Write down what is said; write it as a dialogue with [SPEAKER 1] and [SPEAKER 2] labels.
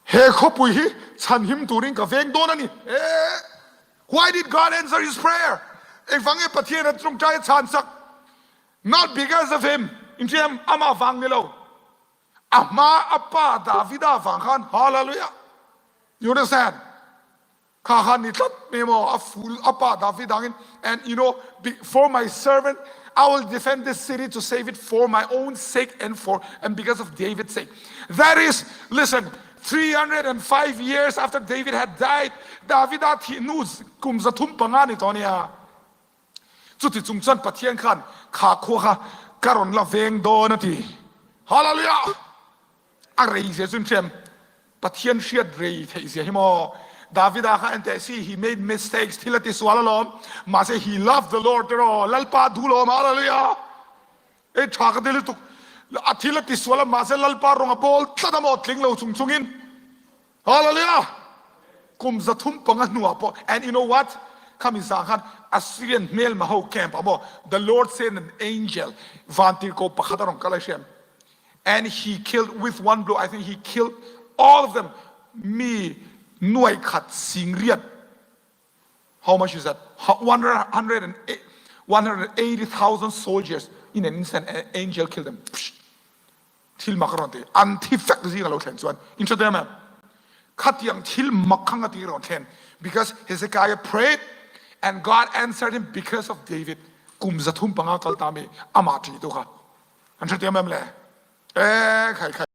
[SPEAKER 1] He khopui hi chan him turing ka veng donani. Why did God answer his prayer? Eng fange pathian at trung chai chan sak. Not because of him. In Jam ama vang nilo. Ama apa Davida vanghan. Hallelujah. You understand? Kahan nitlat memo a fool apa Davidangin. And you know, for my servant, I will defend this city to save it for my own sake and because of David's sake. That is, listen, 305 years after David had died, David at hinus kumzatum pangani tonia. Tuti tungsan patien khan kakoha karon la veng donati. Hallelujah. Areise sunchem patien shiad rei theise himo. David he made mistakes. He loved the Lord. Lalpa dulo hallelujah. E chakadil to Atila Tiswala Mazel Lalpa Rongapol Tadamo Tlinglo Tsungsungin. Hallelujah. Kumzatum Panganuapo. And you know what? Kamisahan Assyrian male Maho camp. The Lord sent an angel Vantirko Pahadaron Kalashem. And he killed with one blow. I think he killed all of them. Me. Nuai kat singriat. How much is that? 180,000 soldiers. In an instant, an angel killed them. Till makaronte. Anti-fact zira lo ten. Into them. Kat yang till makanga tiro ten. Because Hezekiah prayed and God answered him because of David. Kumzatum pangakal tami amati tuha. Into them. Kai.